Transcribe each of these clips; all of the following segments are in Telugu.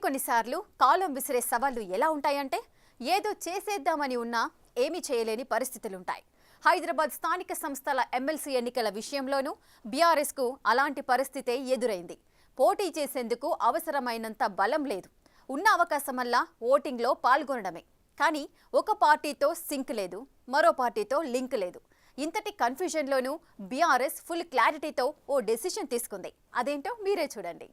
కొన్నిసార్లు కాలం విసిరే సవాళ్లు ఎలా ఉంటాయంటే ఏదో చేసేద్దామని ఉన్నా ఏమీ చేయలేని పరిస్థితులుంటాయి. హైదరాబాద్ స్థానిక సంస్థల ఎమ్మెల్సీ ఎన్నికల విషయంలోనూ బీఆర్ఎస్ కు అలాంటి పరిస్థితే ఎదురైంది. పోటీ చేసేందుకు అవసరమైనంత బలం లేదు. ఉన్న అవకాశమల్లా ఓటింగ్లో పాల్గొనడమే. కానీ ఒక పార్టీతో సింక్ లేదు, మరో పార్టీతో లింక్ లేదు. ఇంతటి కన్ఫ్యూజన్లోనూ బీఆర్ఎస్ ఫుల్ క్లారిటీతో ఓ డెసిషన్ తీసుకుంది. అదేంటో మీరే చూడండి.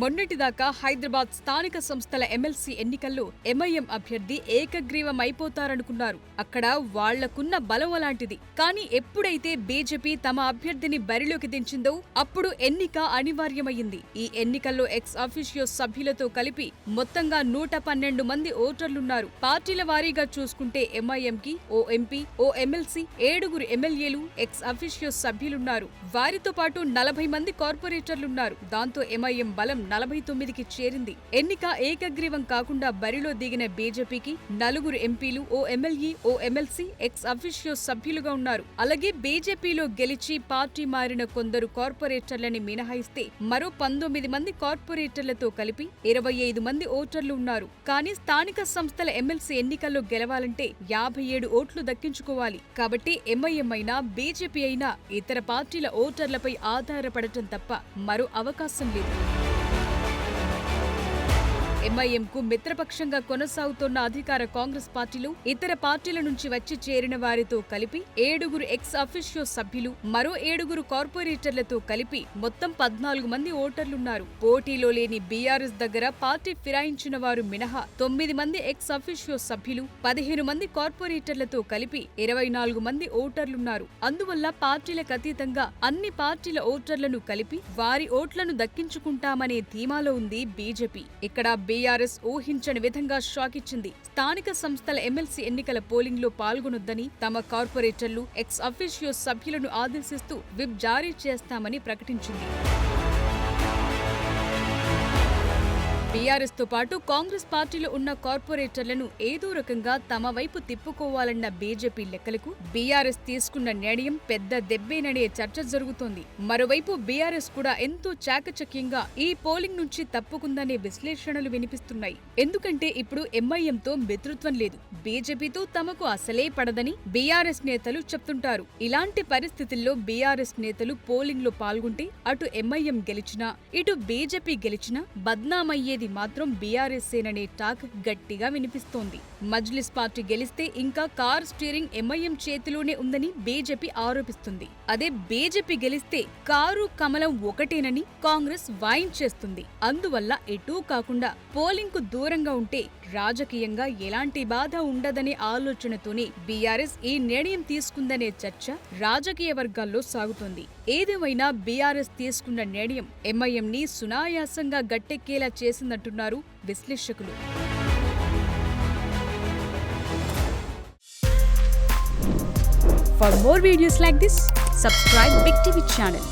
మొన్నటిదాకా హైదరాబాద్ స్థానిక సంస్థల ఎమ్మెల్సీ ఎన్నికల్లో ఎంఐఎం అభ్యర్థి ఏకగ్రీవమైపోతారనుకున్నారు. అక్కడ వాళ్లకున్న బలం అలాంటిది. కానీ ఎప్పుడైతే బీజేపీ తమ అభ్యర్థిని బరిలోకి దించిందో అప్పుడు ఎన్నిక అనివార్యమైంది. ఈ ఎన్నికల్లో ఎక్స్ అఫీషియో సభ్యులతో కలిపి మొత్తంగా 112 మంది ఓటర్లున్నారు. పార్టీల వారీగా చూసుకుంటే ఎంఐఎంకి ఓ ఎంపీ, ఓ ఎమ్మెల్సీ, 7 ఎమ్మెల్యేలు, ఎక్స్ అఫీషియో సభ్యులున్నారు. వారితో పాటు 40 మంది కార్పొరేటర్లున్నారు. దాంతో ఎంఐఎం బలం 49కి చేరింది. ఎన్నిక ఏకగ్రీవం కాకుండా బరిలో దిగిన బీజేపీకి 4 ఎంపీలు, ఓ ఎమ్మెల్యే, ఓ ఎమ్మెల్సీ, ఎక్స్ అఫీషియో సభ్యులుగా ఉన్నారు. అలాగే బీజేపీలో గెలిచి పార్టీ మారిన కొందరు కార్పొరేటర్లని మినహాయిస్తే మరో 19 మంది కార్పొరేటర్లతో కలిపి 25 మంది ఓటర్లు ఉన్నారు. కానీ స్థానిక సంస్థల ఎమ్మెల్సీ ఎన్నికల్లో గెలవాలంటే 57 ఓట్లు దక్కించుకోవాలి. కాబట్టి ఎంఐఎం అయినా బీజేపీ అయినా ఇతర పార్టీల ఓటర్లపై ఆధారపడటం తప్ప మరో అవకాశం లేదు. ఎంఐఎంకు మిత్రపక్షంగా కొనసాగుతోన్న అధికార కాంగ్రెస్ పార్టీలు ఇతర పార్టీల నుంచి వచ్చి చేరిన వారితో కలిపి 7 ఎక్స్ అఫీషియో సభ్యులు, మరో 7 కార్పొరేటర్లతో కలిపి మొత్తం 14 మంది ఓటర్లున్నారు. పోటీలో లేని బీఆర్ఎస్ దగ్గర పార్టీ ఫిరాయించిన వారు మినహా 9 మంది ఎక్స్ అఫీషియో సభ్యులు, 15 మంది కార్పొరేటర్లతో కలిపి 24 మంది ఓటర్లున్నారు. అందువల్ల పార్టీలకు అతీతంగా అన్ని పార్టీల ఓటర్లను కలిపి వారి ఓట్లను దక్కించుకుంటామనే ధీమాలో ఉంది బీజేపీ. ఇక్కడ బీఆర్ఎస్ ఊహించని విధంగా షాక్ ఇచ్చింది. స్థానిక సంస్థల ఎమ్మెల్సీ ఎన్నికల పోలింగ్ లో పాల్గొనొద్దని తమ కార్పొరేటర్లు, ఎక్స్ అఫీషియో సభ్యులను ఆదేశిస్తూ విప్ జారీ చేస్తామని ప్రకటించింది. బీఆర్ఎస్ తో పాటు కాంగ్రెస్ పార్టీలో ఉన్న కార్పొరేటర్లను ఏదో రకంగా తమ వైపు తిప్పుకోవాలన్న బీజేపీ లెక్కలకు బీఆర్ఎస్ తీసుకున్న నిర్ణయం పెద్ద దెబ్బేననే చర్చ జరుగుతోంది. మరోవైపు బీఆర్ఎస్ కూడా ఎంతో చాకచక్యంగా ఈ పోలింగ్ నుంచి తప్పుకుందనే విశ్లేషణలు వినిపిస్తున్నాయి. ఎందుకంటే ఇప్పుడు ఎంఐఎంతో మిత్రత్వం లేదు, బీజేపీతో తమకు అసలే పడదని బీఆర్ఎస్ నేతలు చెప్తుంటారు. ఇలాంటి పరిస్థితుల్లో బీఆర్ఎస్ నేతలు పోలింగ్ లో పాల్గొంటే అటు ఎంఐఎం గెలిచినా ఇటు బీజేపీ గెలిచినా బద్నామయ్యేది మాత్రం బీఆర్ఎస్సేననే టాక్ గట్టిగా వినిపిస్తోంది. మజ్లిస్ పార్టీ గెలిస్తే ఇంకా కార్ స్టీరింగ్ ఎంఐఎం చేతిలోనే ఉందని బీజేపీ ఆరోపిస్తుంది. అదే బీజేపీ గెలిస్తే కారు కమలం ఒకటేనని కాంగ్రెస్ వాయించేస్తుంది. అందువల్ల ఎటూ కాకుండా పోలింగ్ కు దూరంగా ఉంటే రాజకీయంగా ఎలాంటి బాధ ఉండదనే ఆలోచనతోనే బీఆర్ఎస్ ఈ నిర్ణయం తీసుకుందనే చర్చ రాజకీయ వర్గాల్లో సాగుతోంది. ఏదేమైనా బీఆర్ఎస్ తీసుకున్న నిర్ణయం ఎంఐఎంని సునాయాసంగా గట్టెక్కేలా చేసిందంటున్నారు విశ్లేషకులు. For more videos like this, subscribe Big TV channel.